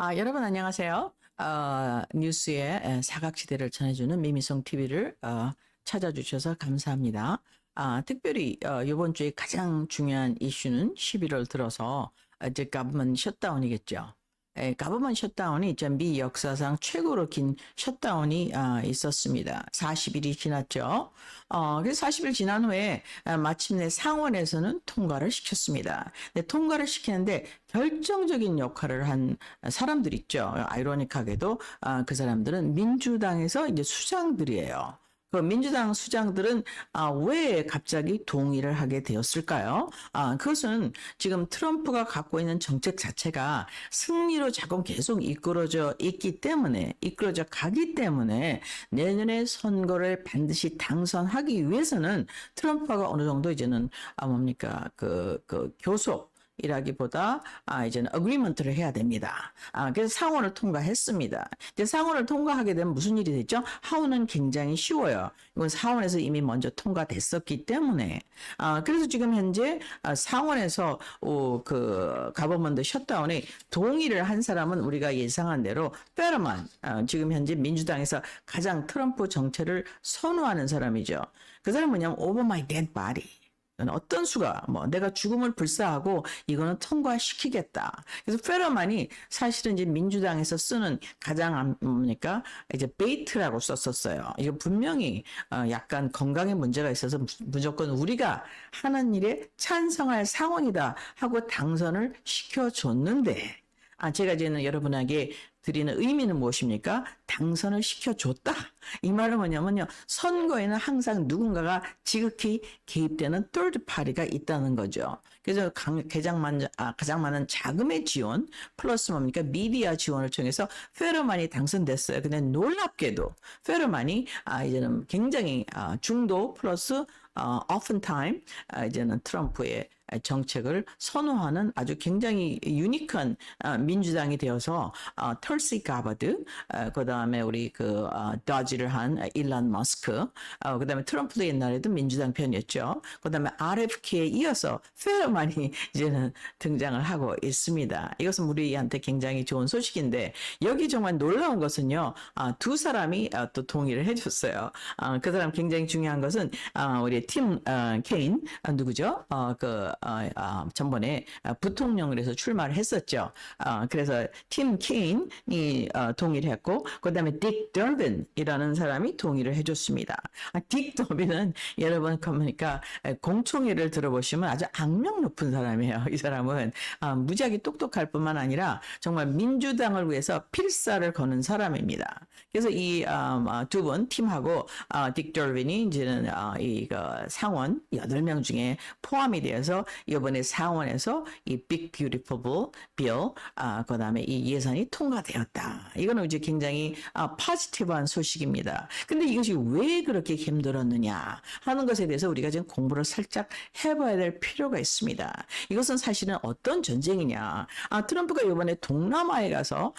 여러분 안녕하세요. 뉴스의 사각지대를 전해주는 미미송 TV를 찾아주셔서 감사합니다. 특별히 이번 주에 가장 중요한 이슈는 11월 들어서 이제 government 셧다운이겠죠. government 셧다운이 이제 미 역사상 최고로 긴 셧다운이 있었습니다. 40일이 지났죠. 그래서 40일 지난 후에 마침내 상원에서는 통과를 시켰습니다. 근데 통과를 시키는데 결정적인 역할을 한 사람들 있죠. 아이러니하게도 그 사람들은 민주당에서 이제 수장들이에요. 그 민주당 수장들은 왜 갑자기 동의를 하게 되었을까요? 그것은 지금 트럼프가 갖고 있는 정책 자체가 승리로 자꾸 계속 이끌어져 가기 때문에 내년에 선거를 반드시 당선하기 위해서는 트럼프가 어느 정도 이제는 교섭 이라기보다 이제는 어그리먼트를 해야 됩니다. 그래서 상원을 통과했습니다. 이제 상원을 통과하게 되면 무슨 일이 됐죠? 하원은 굉장히 쉬워요. 이건 상원에서 이미 먼저 통과됐었기 때문에 그래서 지금 현재 상원에서 그 가버먼트 셧다운에 동의를 한 사람은 우리가 예상한 대로 페러만 지금 현재 민주당에서 가장 트럼프 정책을 선호하는 사람이죠. 그 사람은 뭐냐면 over my dead body. 어떤 수가 내가 죽음을 불사하고 이거는 통과시키겠다. 그래서 페러만이 사실은 이제 민주당에서 쓰는 가장 이제 베이트라고 썼었어요. 이거 분명히 약간 건강에 문제가 있어서 무조건 우리가 하는 일에 찬성할 상원이다 하고 당선을 시켜줬는데 제가 이제는 여러분에게 드리는 의미는 무엇입니까? 당선을 시켜줬다. 이 말은 뭐냐면요. 선거에는 항상 누군가가 지극히 개입되는 third party가 있다는 거죠. 그래서 가장 많은 자금의 지원 플러스 뭡니까? 미디어 지원을 통해서 페러만이 당선됐어요. 근데 놀랍게도 페러만이 이제는 굉장히 중도 플러스 oftentimes 이제는 트럼프의 정책을 선호하는 아주 굉장히 유니크한 민주당이 되어서 털시 가버드, 그 다음에 우리 더지를 한 일론 머스크, 그 다음에 트럼프도 옛날에도 민주당 편이었죠. 그 다음에 RFK에 이어서 페러만이 이제는 등장을 하고 있습니다. 이것은 우리한테 굉장히 좋은 소식인데 여기 정말 놀라운 것은요, 두 사람이 또 동의를 해줬어요. 그 사람 굉장히 중요한 것은 우리 팀 케인 누구죠? 전번에 부통령을 해서 출마를 했었죠. 그래서 팀 케인이 동의를 했고, 그 다음에 딕 더빈이라는 사람이 동의를 해줬습니다. 딕 더빈은 여러분 그러니까 공총회를 들어보시면 아주 악명 높은 사람이에요. 이 사람은 무지하게 똑똑할 뿐만 아니라 정말 민주당을 위해서 필사를 거는 사람입니다. 그래서 이 두 분 팀하고 딕 더빈이 이제는 상원 8명 중에 포함이 되어서 이번에 상원에서 이 Big Beautiful Bill, 그 다음에 이 예산이 통과되었다. 이거는 이제 굉장히 포지티브한 소식입니다. 근데 이것이 왜 그렇게 힘들었느냐 하는 것에 대해서 우리가 지금 공부를 살짝 해봐야 될 필요가 있습니다. 이것은 사실은 어떤 전쟁이냐. 트럼프가 이번에 동남아에 가서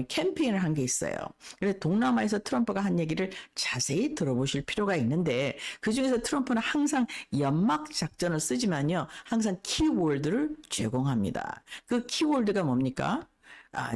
캠페인을 한 게 있어요. 그래서 동남아에서 트럼프가 한 얘기를 자세히 들어보실 필요가 있는데 그중에서 트럼프는 항상 연막 작전을 쓰지만요. 항상 키워드를 제공합니다. 그 키워드가 뭡니까?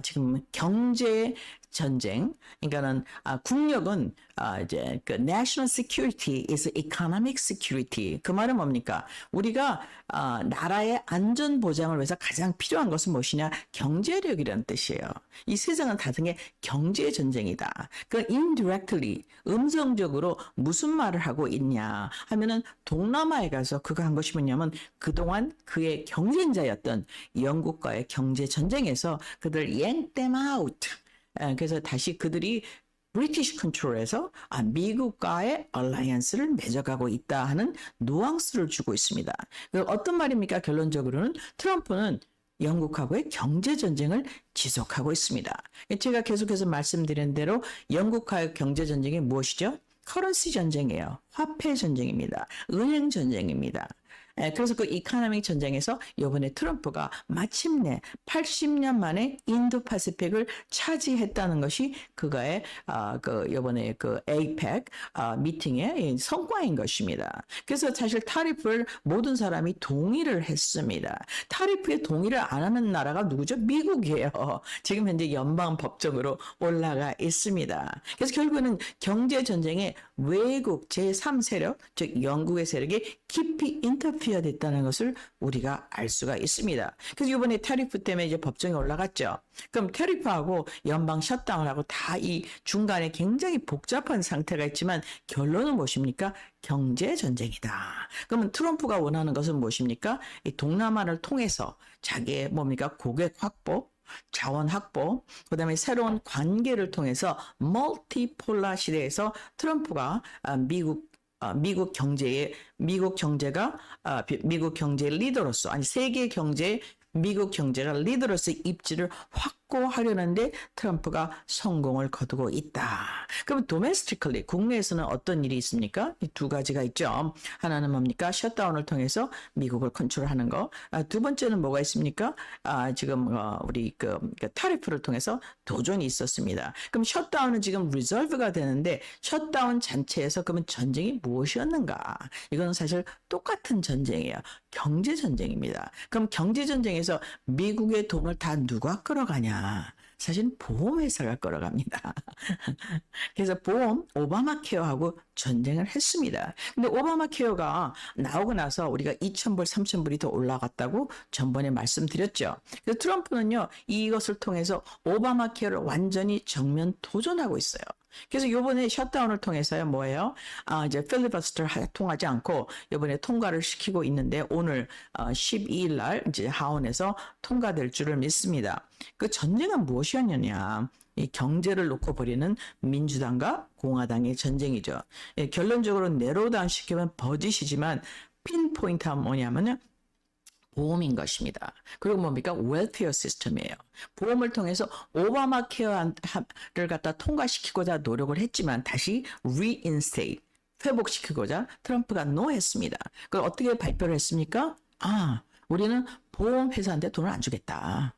지금 경제 전쟁, 그러니까는 국력은 이제 그 national security is economic security. 그 말은 뭡니까? 우리가 나라의 안전 보장을 위해서 가장 필요한 것은 무엇이냐? 경제력이라는 뜻이에요. 이 세상은 다승의 경제 전쟁이다. 그 indirectly 음성적으로 무슨 말을 하고 있냐 하면은 동남아에 가서 그가 한 것이 뭐냐면 그동안 그의 경쟁자였던 영국과의 경제 전쟁에서 그들 yank them out. 그래서 다시 그들이 브리티시 컨트롤에서 미국과의 얼라이언스를 맺어가고 있다 하는 누앙스를 주고 있습니다. 어떤 말입니까? 결론적으로는 트럼프는 영국하고의 경제전쟁을 지속하고 있습니다. 제가 계속해서 말씀드린 대로 영국과의 경제전쟁이 무엇이죠? 커런시 전쟁이에요. 화폐 전쟁입니다. 은행 전쟁입니다. 그래서 그 이카노믹 전쟁에서 이번에 트럼프가 마침내 80년 만에 인도 파시픽을 차지했다는 것이 그가의 그 이번에 그 에이펙 미팅의 성과인 것입니다. 그래서 사실 타리프를 모든 사람이 동의를 했습니다. 타리프에 동의를 안 하는 나라가 누구죠? 미국이에요. 지금 현재 연방 법정으로 올라가 있습니다. 그래서 결국은 경제 전쟁에 외국 제3세력, 즉 영국의 세력이 깊이 인터피어 됐다는 것을 우리가 알 수가 있습니다. 그래서 이번에 타리프 때문에 이제 법정에 올라갔죠. 그럼 타리프하고 연방 셧다운을 하고 다 이 중간에 굉장히 복잡한 상태가 있지만 결론은 무엇입니까? 경제 전쟁이다. 그러면 트럼프가 원하는 것은 무엇입니까? 이 동남아를 통해서 자기의 뭡니까? 고객 확보, 자원 확보, 그다음에 새로운 관계를 통해서 멀티폴라 시대에서 트럼프가 미국 경제가 미국 경제의 리더로서 아니 세계 경제의 미국 경제가 리더로서 입지를 확고하려는데 트럼프가 성공을 거두고 있다. 그럼 domestically 국내에서는 어떤 일이 있습니까? 이 두 가지가 있죠. 하나는 뭡니까? 셧다운을 통해서 미국을 컨트롤하는 거. 두 번째는 뭐가 있습니까? 지금 우리 그 타리프를 통해서 도전이 있었습니다. 그럼 셧다운은 지금 리solve가 되는데 셧다운 전체에서 그러면 전쟁이 무엇이었는가? 이건 사실 똑같은 전쟁이에요. 경제 전쟁입니다. 그럼 경제 전쟁에서 미국의 돈을 다 누가 끌어가냐? 사실 보험회사가 끌어갑니다. 그래서 오바마 케어하고 전쟁을 했습니다. 근데 오바마 케어가 나오고 나서 우리가 2,000불, 3,000불이 더 올라갔다고 전번에 말씀드렸죠. 그래서 트럼프는요, 이것을 통해서 오바마 케어를 완전히 정면 도전하고 있어요. 그래서 요번에 셧다운을 통해서요, 뭐예요? 이제 필리버스터 통하지 않고 요번에 통과를 시키고 있는데 오늘 12일 날 이제 하원에서 통과될 줄을 믿습니다. 그 전쟁은 무엇이었느냐? 이 경제를 놓고 벌이는 민주당과 공화당의 전쟁이죠. 예, 결론적으로 네로다운 시키면 버짓이지만 핀포인트가 뭐냐면은 보험인 것입니다. 그리고 뭡니까? 웰페어 시스템이에요. 보험을 통해서 오바마 케어를 갖다 통과시키고자 노력을 했지만 다시 reinstate, 회복시키고자 트럼프가 노했습니다. 그걸 어떻게 발표를 했습니까? 우리는 보험회사한테 돈을 안 주겠다.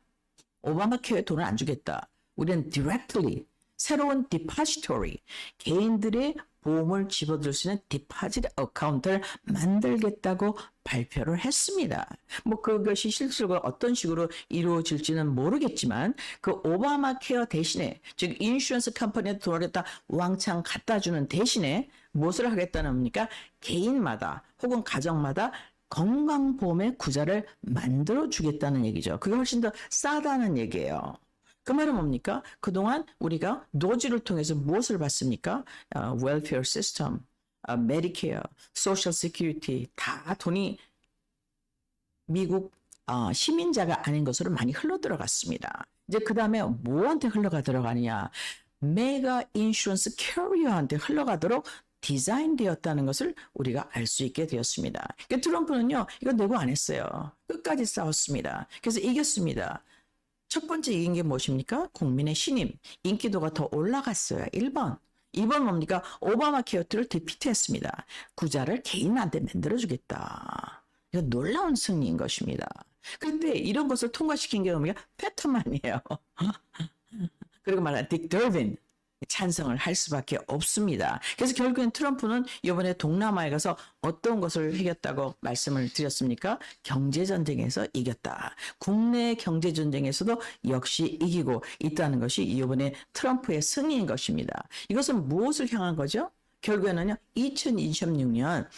오바마 케어에 돈을 안 주겠다. 우리는 directly, 새로운 depository, 개인들의 보험을 집어들 수 있는 디파짓 어카운트를 만들겠다고 발표를 했습니다. 뭐 그것이 실질적으로 어떤 식으로 이루어질지는 모르겠지만 그 오바마 케어 대신에 즉 인슈런스 컴퍼니에 돈을 다 왕창 갖다 주는 대신에 무엇을 하겠다는 겁니까? 개인마다 혹은 가정마다 건강보험의 구자를 만들어 주겠다는 얘기죠. 그게 훨씬 더 싸다는 얘기예요. 그 말은 뭡니까? 그동안 우리가 노지를 통해서 무엇을 받습니까? 웰페어 시스템, 메디케어, 소셜 시큐리티 다 돈이 미국 시민자가 아닌 것으로 많이 흘러 들어갔습니다. 이제 그 다음에 뭐한테 흘러가 들어가느냐? 메가 인슈런스 캐리어한테 흘러가도록 디자인되었다는 것을 우리가 알 수 있게 되었습니다. 그러니까 트럼프는요, 이거 내고 안 했어요. 끝까지 싸웠습니다. 그래서 이겼습니다. 첫 번째 이긴 게 무엇입니까? 국민의 신임, 인기도가 더 올라갔어요. 1번. 2번 뭡니까? 오바마 케어트를 디피트했습니다. 구자를 개인한테 만들어주겠다. 이거 놀라운 승리인 것입니다. 그런데 이런 것을 통과시킨 게 뭡니까? 패터만이에요. 그리고 말하는 딕 더빈. 찬성을 할 수밖에 없습니다. 그래서 결국엔 트럼프는 이번에 동남아에 가서 어떤 것을 이겼다고 말씀을 드렸습니까? 경제전쟁에서 이겼다. 국내 경제전쟁에서도 역시 이기고 있다는 것이 이번에 트럼프의 승리인 것입니다. 이것은 무엇을 향한 거죠? 결국에는요, 2026년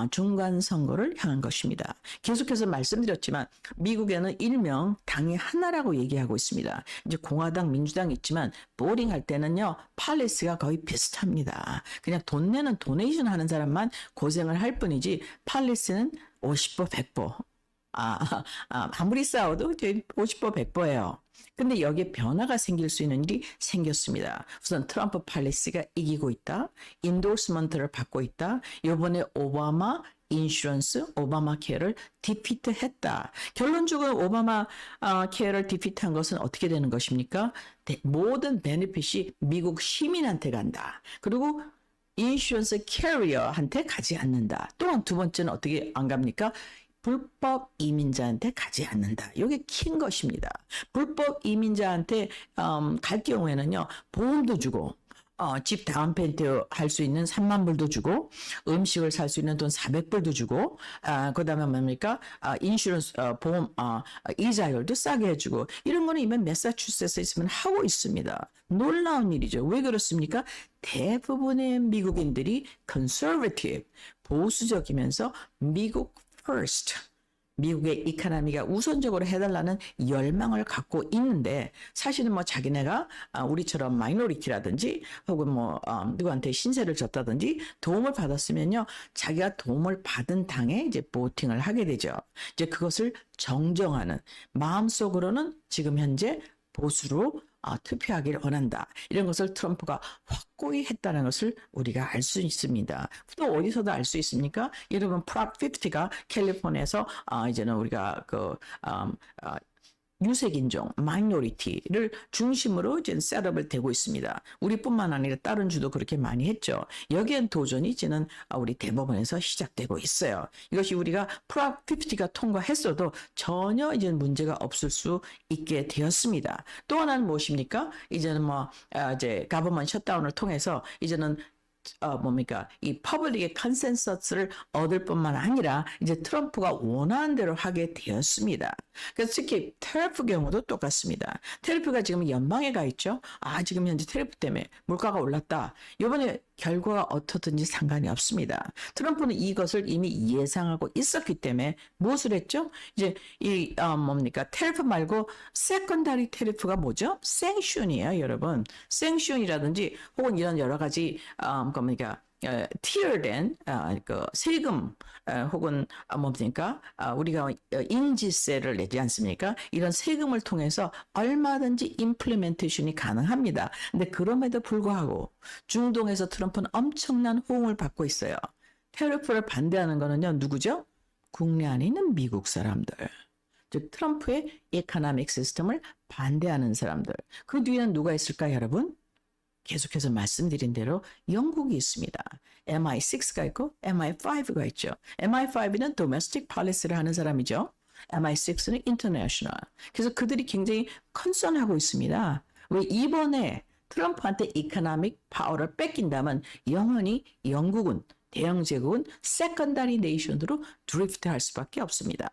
중간선거를 향한 것입니다. 계속해서 말씀드렸지만 미국에는 일명 당이 하나라고 얘기하고 있습니다. 이제 공화당, 민주당 있지만 보링 할 때는요, 팔레스가 거의 비슷합니다. 그냥 돈 내는 도네이션 하는 사람만 고생을 할 뿐이지 팔레스는 50보 100보. 아무리 싸워도 50보 100보예요. 근데 여기에 변화가 생길 수 있는 일이 생겼습니다. 우선 트럼프 팔레스가 이기고 있다. 인도스먼트를 받고 있다. 이번에 오바마 인슈런스, 오바마 케어를 디피트했다. 결론적으로 오바마 케어를 디피트한 것은 어떻게 되는 것입니까? 모든 베네핏이 미국 시민한테 간다. 그리고 인슈런스 캐리어한테 가지 않는다. 또한 두 번째는 어떻게 안 갑니까? 불법 이민자한테 가지 않는다. 이게 큰 것입니다. 불법 이민자한테 갈 경우에는요, 보험도 주고 집 다운 페인트 할 수 있는 3만 불도 주고 음식을 살 수 있는 돈 400불도 주고 그다음에 뭡니까? 인슈런스 보험 이자율도 싸게 해주고 이런 거는 이미 매사추세츠에 있으면 하고 있습니다. 놀라운 일이죠. 왜 그렇습니까? 대부분의 미국인들이 conservative 보수적이면서 미국 first 미국의 이코노미가 우선적으로 해달라는 열망을 갖고 있는데 사실은 뭐 자기네가 우리처럼 마이너리티라든지 혹은 뭐 누구한테 신세를 졌다든지 도움을 받았으면요 자기가 도움을 받은 당에 이제 보팅을 하게 되죠. 이제 그것을 정정하는 마음속으로는 지금 현재 보수로 투표하기를 원한다. 이런 것을 트럼프가 확고히 했다는 것을 우리가 알 수 있습니다. 또 어디서도 알 수 있습니까? 여러분 프롭 50가 캘리포니아에서 이제는 우리가 유색인종, 마이너리티를 중심으로 이제 셋업을 되고 있습니다. 우리뿐만 아니라 다른 주도 그렇게 많이 했죠. 여기엔 도전이 이제는 우리 대법원에서 시작되고 있어요. 이것이 우리가 프롭 50가 통과했어도 전혀 이제 문제가 없을 수 있게 되었습니다. 또 하나는 무엇입니까? 이제는 이제 가버먼 셧다운을 통해서 이제는 뭡니까? 이 퍼블릭의 컨센서스를 얻을 뿐만 아니라 이제 트럼프가 원하는 대로 하게 되었습니다. 그래서 특히 테리프 경우도 똑같습니다. 테리프가 지금 연방에 가 있죠. 지금 현재 테리프 때문에 물가가 올랐다. 이번에 결과가 어떻든지 상관이 없습니다. 트럼프는 이것을 이미 예상하고 있었기 때문에 무엇을 했죠? 이제 이 테리프 말고 세컨다리 테리프가 뭐죠? 생슌이에요, 여러분. 생슌이라든지 혹은 이런 여러 가지 tiered된 그 세금 혹은 뭡니까 우리가 인지세를 내지 않습니까? 이런 세금을 통해서 얼마든지 임플리멘테이션이 가능합니다. 근데 그럼에도 불구하고 중동에서 트럼프는 엄청난 호응을 받고 있어요. 테리프를 반대하는 거는요 누구죠? 국내 안에 있는 미국 사람들. 즉 트럼프의 이코노믹 시스템을 반대하는 사람들. 그 뒤에는 누가 있을까요, 여러분? 계속해서 말씀드린 대로 영국이 있습니다. MI6가 있고 MI5가 있죠. MI5는 domestic policy를 하는 사람이죠. MI6는 international. 그래서 그들이 굉장히 컨선하고 있습니다. 왜 이번에 트럼프한테 이코노믹 파워를 뺏긴다면 영원히 영국은 대영 제국은 세컨다리 네이션으로 드리프트할 수밖에 없습니다.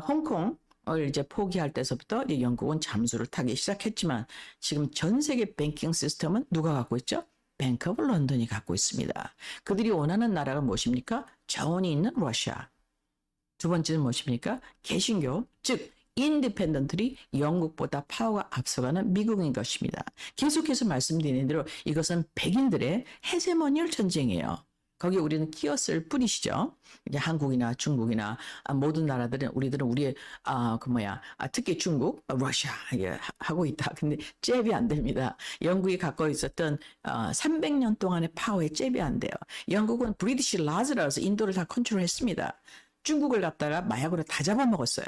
홍콩 을 이제 포기할 때서부터 이제 영국은 잠수를 타기 시작했지만 지금 전 세계 뱅킹 시스템은 누가 갖고 있죠? 뱅크 오브 런던이 갖고 있습니다. 그들이 원하는 나라가 무엇입니까? 자원이 있는 러시아. 두 번째는 무엇입니까? 개신교, 즉 인디펜던트들이 영국보다 파워가 앞서가는 미국인 것입니다. 계속해서 말씀드리는 대로 이것은 백인들의 헤제모니얼 전쟁이에요. 거기에 우리는 끼었을 뿐이시죠. 이제 한국이나 중국이나 모든 나라들은 우리의 특히 중국, 러시아 하고 있다. 근데 잽이 안 됩니다. 영국이 갖고 있었던 300년 동안의 파워에 잽이 안 돼요. 영국은 브리티시 라즈라서 인도를 다 컨트롤했습니다. 중국을 갖다가 마약으로 다 잡아먹었어요.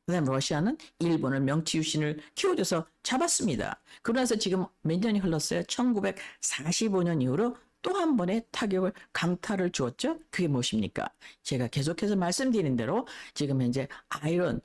그다음 러시아는 일본을 명치유신을 키워줘서 잡았습니다. 그러면서 지금 몇 년이 흘렀어요? 1945년 이후로 또 한 번의 타격을 강타를 주었죠. 그게 무엇입니까? 제가 계속해서 말씀드린 대로 지금 현재 아이런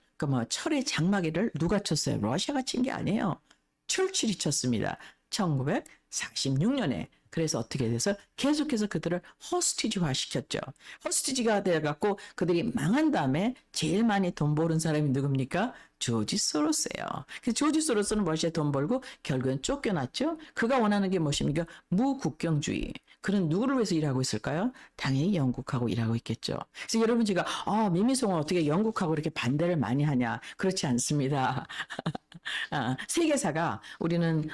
철의 장마기를 누가 쳤어요? 러시아가 친 게 아니에요. 철칠이 쳤습니다. 1946년에. 그래서 어떻게 돼서 계속해서 그들을 허스티지화 시켰죠. 허스티지가 돼갖고 그들이 망한 다음에 제일 많이 돈 버는 사람이 누굽니까? 조지 소로스예요. 그래서 조지 소로스는 러시아에 돈 벌고 결국엔 쫓겨났죠. 그가 원하는 게 무엇입니까? 무국경주의. 그는 누구를 위해서 일하고 있을까요? 당연히 영국하고 일하고 있겠죠. 그래서 여러분 제가 미미송은 어떻게 영국하고 이렇게 반대를 많이 하냐? 그렇지 않습니다. 세계사가 우리는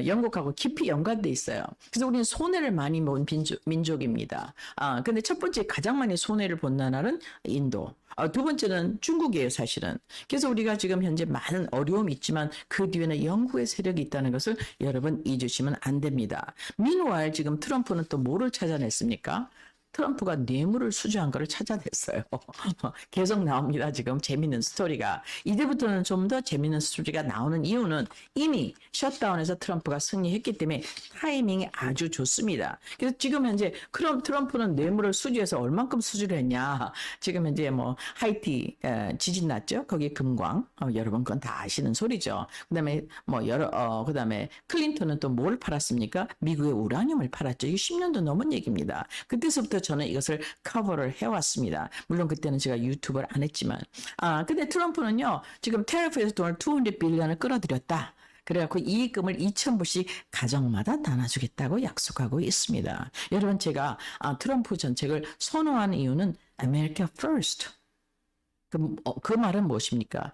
영국하고 깊이 연관돼 있어요. 그래서 우리는 손해를 많이 본 민족입니다. 근데 첫 번째 가장 많이 손해를 본 나라는 인도. 두 번째는 중국이에요, 사실은. 그래서 우리가 지금 현재 많은 어려움이 있지만 그 뒤에는 영국의 세력이 있다는 것을 여러분 잊으시면 안 됩니다. Meanwhile 지금 트럼프는 또 뭐를 찾아냈습니까? 트럼프가 뇌물을 수주한 거를 찾아냈어요. 계속 나옵니다. 지금 재밌는 스토리가. 이제부터는 좀 더 재밌는 스토리가 나오는 이유는 이미 셧다운에서 트럼프가 승리했기 때문에 타이밍이 아주 좋습니다. 그래서 지금 현재 그럼 트럼프는 뇌물을 수주해서 얼만큼 수주를 했냐. 지금 현재 뭐 하이티 지진 났죠. 거기에 금광. 여러분 그건 다 아시는 소리죠. 그다음에 뭐 그다음에 클린턴은 또 뭘 팔았습니까? 미국의 우라늄을 팔았죠. 이게 10년도 넘은 얘기입니다. 그때서부터 저는 이것을 커버를 해왔습니다. 물론 그때는 제가 유튜브를 안 했지만. 근데 트럼프는요, 지금 테러프에서 돈을 200 빌리언을 끌어들였다. 그래갖고 이익금을 2,000불씩 가정마다 나눠주겠다고 약속하고 있습니다. 여러분, 제가 트럼프 정책을 선호하는 이유는 America First. 그 말은 무엇입니까?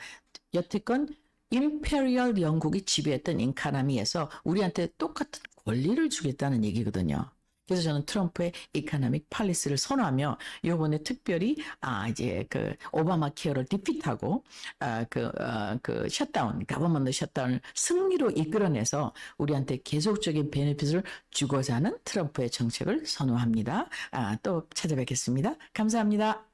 여태껏 임페리얼 영국이 지배했던 인카나미에서 우리한테 똑같은 권리를 주겠다는 얘기거든요. 그래서 저는 트럼프의 이코노믹 팔리스를 선호하며 요번에 특별히 이제 그 오바마 케어를 디핏하고 그 셧다운, 가버먼트 셧다운을 승리로 이끌어내서 우리한테 계속적인 베네핏을 주고자 하는 트럼프의 정책을 선호합니다. 또 찾아뵙겠습니다. 감사합니다.